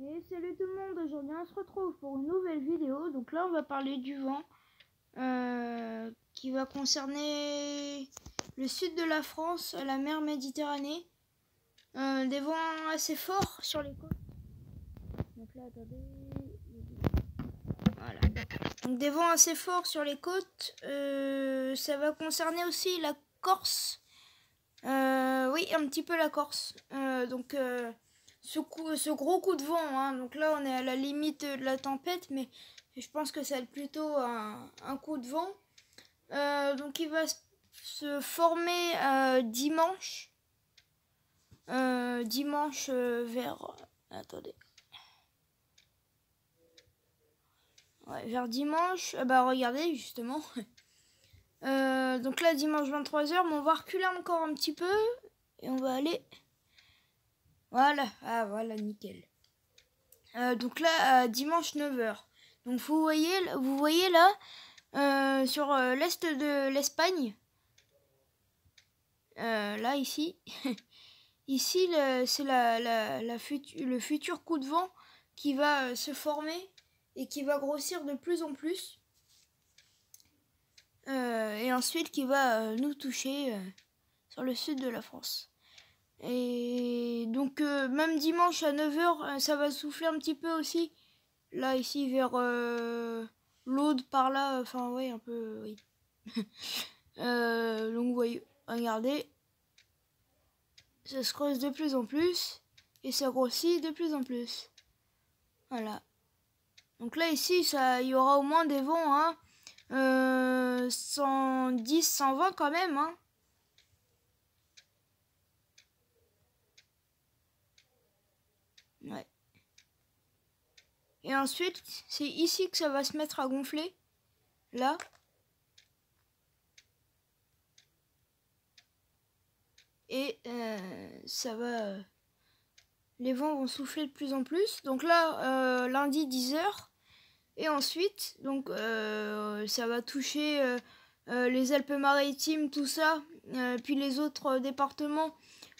Et salut tout le monde, aujourd'hui on se retrouve pour une nouvelle vidéo. Donc là on va parler du vent qui va concerner le sud de la France, la mer Méditerranée. Des vents assez forts sur les côtes. Donc là attendez. Voilà. Donc des vents assez forts sur les côtes. Ça va concerner aussi la Corse. Oui, un petit peu la Corse. Ce gros coup de vent, hein, donc là on est à la limite de la tempête, mais je pense que ça va être plutôt un coup de vent. Donc il va se former dimanche. Vers... Attendez. Ouais, vers dimanche. Bah regardez justement. Donc là dimanche 23h, mais on va reculer encore un petit peu. Et on va aller... Voilà, ah voilà, nickel. Donc là, dimanche 9h. Donc vous voyez là, sur l'est de l'Espagne, là ici, ici c'est le futur coup de vent qui va se former et qui va grossir de plus en plus. Et ensuite qui va nous toucher sur le sud de la France. Et donc même dimanche à 9h, ça va souffler un petit peu aussi. Là, ici, vers l'Aude, par là, enfin, ouais, un peu, oui. Donc, vous voyez, regardez, ça se creuse de plus en plus, et ça grossit de plus en plus. Voilà. Donc là, ici, il y aura au moins des vents, hein, 110, 120 quand même, hein. Ouais. Et ensuite, c'est ici que ça va se mettre à gonfler. Là. Et ça va... les vents vont souffler de plus en plus. Donc là, lundi 10h. Et ensuite, donc ça va toucher les Alpes-Maritimes, tout ça. Puis les autres départements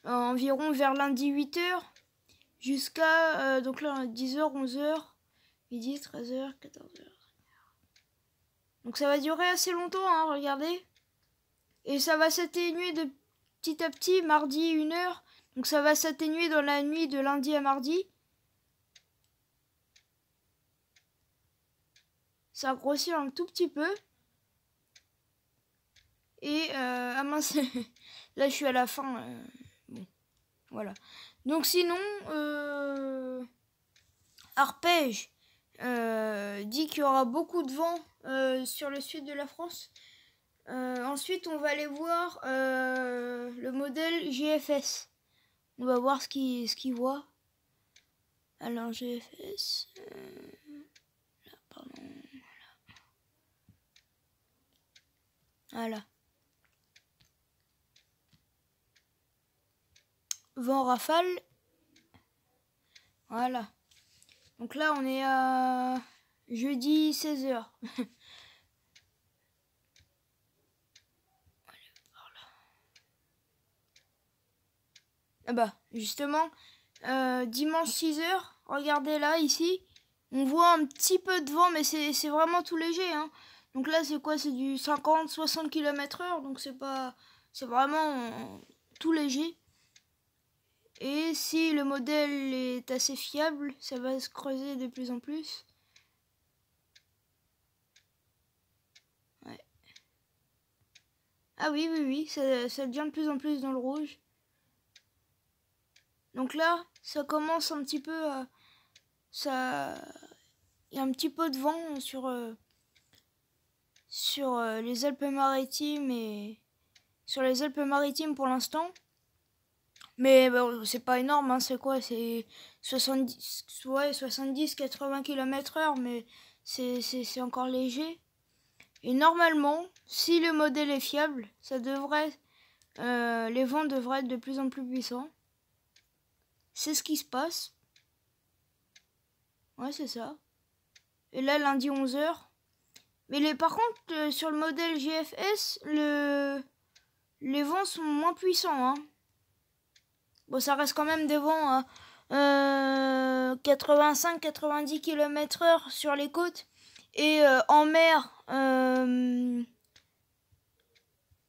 environ vers lundi 8h. Jusqu'à, donc là, 10h, 11h, midi, 13h, 14h. Donc ça va durer assez longtemps, hein, regardez. Et ça va s'atténuer de petit à petit, mardi 1h. Donc ça va s'atténuer dans la nuit de lundi à mardi. Ça grossit un tout petit peu. Et ah mince, là je suis à la fin. Bon, voilà. Donc sinon, Arpège dit qu'il y aura beaucoup de vent sur le sud de la France. Ensuite, on va aller voir le modèle GFS. On va voir ce qu'il voit. Alors GFS, là, pardon, voilà. Vent rafale. Voilà. Donc là, on est à jeudi 16h. Ah bah, justement, dimanche 6h, regardez là, ici, on voit un petit peu de vent, mais c'est vraiment tout léger, hein. Donc là, c'est quoi? C'est du 50-60 km/h, donc c'est vraiment tout léger. Et si le modèle est assez fiable, ça va se creuser de plus en plus. Ouais. Ah oui, ça devient de plus en plus dans le rouge. Donc là, ça commence un petit peu à... Il y a un petit peu de vent sur les Alpes-Maritimes et sur les Alpes-Maritimes pour l'instant. Mais bon, c'est pas énorme, hein, c'est quoi? C'est 70-80 km/h, mais c'est encore léger. Et normalement, si le modèle est fiable, les vents devraient être de plus en plus puissants. C'est ce qui se passe. Ouais, c'est ça. Et là, lundi 11h. Mais par contre, sur le modèle GFS, les vents sont moins puissants, hein. Bon, ça reste quand même des vents 85-90 km/h sur les côtes. Et en mer,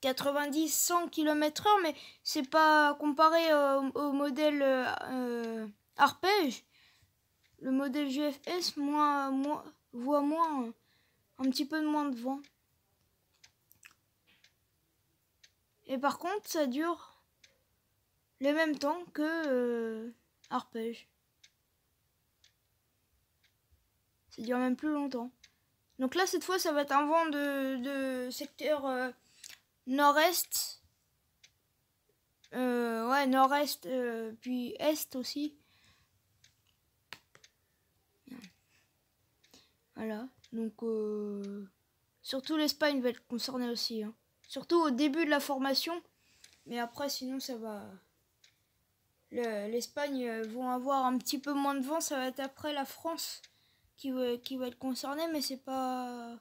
90-100 km/h, mais c'est pas comparé au modèle arpège. Le modèle GFS voit moins, un petit peu moins de vent. Et par contre, ça dure le même temps que arpège. Ça dure même plus longtemps. Donc là, cette fois, ça va être un vent de secteur nord-est. Ouais, nord-est, puis est aussi. Voilà. Donc, surtout l'Espagne va être concernée aussi. Hein. Surtout au début de la formation. Mais après, sinon, ça va. L'Espagne vont avoir un petit peu moins de vent. Ça va être après la France qui va être concernée. Mais c'est pas...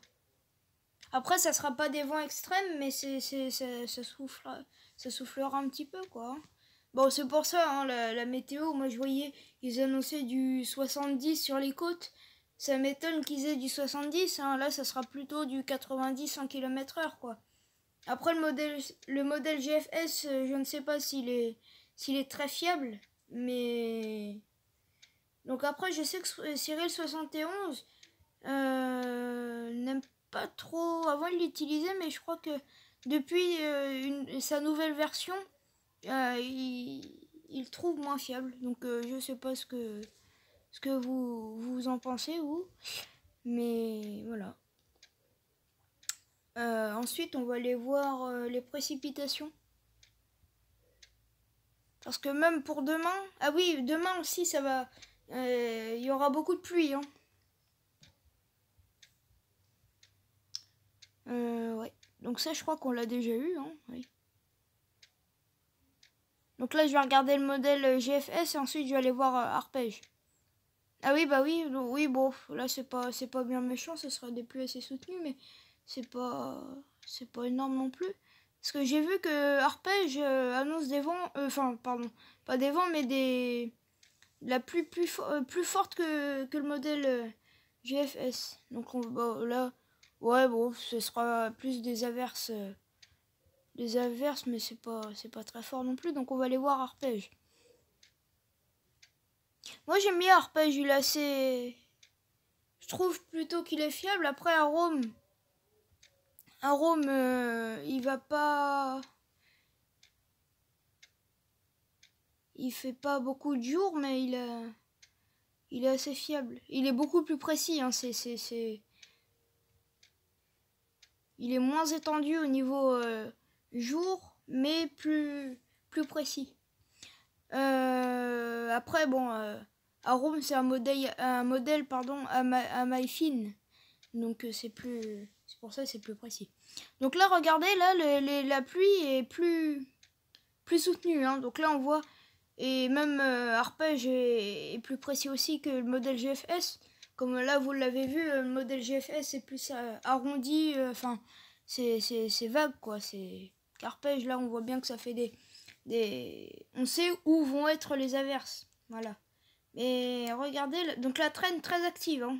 Après, ça sera pas des vents extrêmes. Mais ça soufflera un petit peu, quoi. Bon, c'est pour ça, hein, la météo. Moi, je voyais, ils annonçaient du 70 sur les côtes. Ça m'étonne qu'ils aient du 70. Hein. Là, ça sera plutôt du 90-100 km/h, quoi. Après, le modèle GFS, je ne sais pas s'il est très fiable. Mais... Donc après, je sais que Cyril 71 n'aime pas trop... Avant, il l'utilisait, mais je crois que depuis sa nouvelle version, il trouve moins fiable. Donc, je sais pas ce que vous en pensez, vous. Mais voilà. Ensuite, on va aller voir les précipitations. Parce que même pour demain... Ah oui, demain aussi, ça va... Il y aura beaucoup de pluie. Hein. Ouais. Donc ça, je crois qu'on l'a déjà eu. Hein. Oui. Donc là, je vais regarder le modèle GFS et ensuite, je vais aller voir arpège. Ah oui, bah oui. Oui, bon, là, c'est pas bien méchant. Ce sera des pluies assez soutenues, mais c'est pas énorme non plus. Parce que j'ai vu que arpège annonce des vents... Enfin, pardon. Pas des vents, mais des... La pluie plus forte que le modèle GFS. Donc là, ouais, bon, ce sera plus des averses, mais c'est pas très fort non plus. Donc on va aller voir arpège. Moi j'aime bien arpège, il est assez, je trouve plutôt qu'il est fiable. Après Arome, il va pas, il fait pas beaucoup de jours, mais il est assez fiable. Il est beaucoup plus précis. Hein, il est moins étendu au niveau jour, mais plus précis. Après, bon, Arome, c'est un modèle à maille fine. Donc, c'est pour ça que c'est plus précis. Donc là, regardez, là, la pluie est plus soutenue. Hein. Donc là, on voit, et même arpège est plus précis aussi que le modèle GFS. Comme là, vous l'avez vu, le modèle GFS c'est plus arrondi, enfin, c'est vague, quoi. C'est arpège, là, on voit bien que ça fait on sait où vont être les averses. Voilà. Mais regardez, donc la traîne très active. Hein.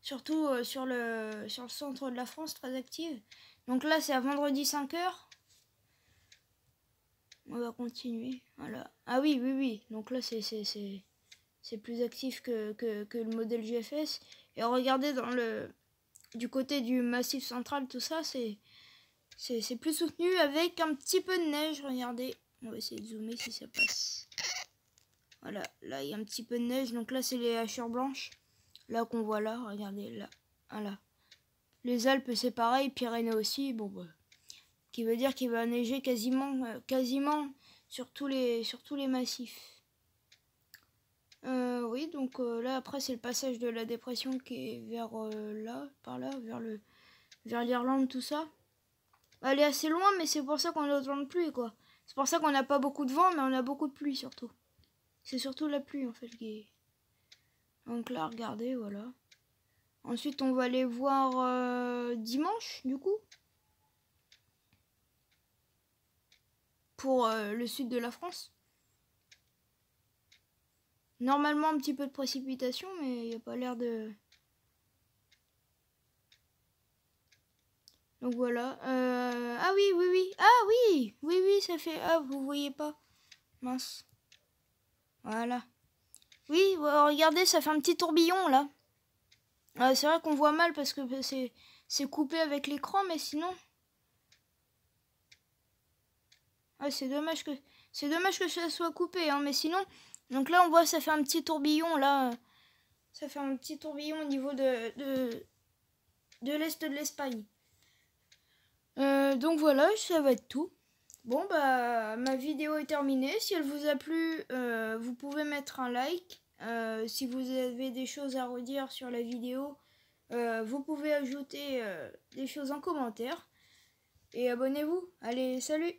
Surtout sur le centre de la France, très active. Donc là, c'est à vendredi 5h. On va continuer. Voilà. Ah oui, oui, oui. Donc là, c'est plus actif que le modèle GFS. Et regardez du côté du massif central, tout ça, c'est plus soutenu avec un petit peu de neige. Regardez. On va essayer de zoomer si ça passe. Voilà, là il y a un petit peu de neige. Donc là c'est les hachures blanches. Là qu'on voit là, regardez là. Voilà. Les Alpes c'est pareil, Pyrénées aussi. Bon bah. Qui veut dire qu'il va neiger quasiment sur tous les massifs. Oui, donc là après c'est le passage de la dépression qui est vers là, par là, vers l'Irlande, tout ça. Elle est assez loin, mais c'est pour ça qu'on a autant de pluie, quoi. C'est pour ça qu'on n'a pas beaucoup de vent, mais on a beaucoup de pluie surtout. C'est surtout la pluie en fait qui est... Donc là, regardez, voilà. Ensuite, on va aller voir dimanche, du coup. Pour le sud de la France. Normalement un petit peu de précipitation, mais il n'y a pas l'air de... Donc voilà. Ah oui, oui, oui. Ah oui, oui, oui, ça fait... Ah, vous voyez pas. Mince. Voilà. Oui, regardez, ça fait un petit tourbillon là. C'est vrai qu'on voit mal parce que c'est coupé avec l'écran, mais sinon... Ah, c'est dommage que ça soit coupé, hein, mais sinon... Donc là, on voit, ça fait un petit tourbillon là. Ça fait un petit tourbillon au niveau de l'est de l'Espagne. Donc voilà, ça va être tout. Bon, bah, ma vidéo est terminée. Si elle vous a plu, vous pouvez mettre un like. Si vous avez des choses à redire sur la vidéo, vous pouvez ajouter des choses en commentaire. Et abonnez-vous. Allez, salut!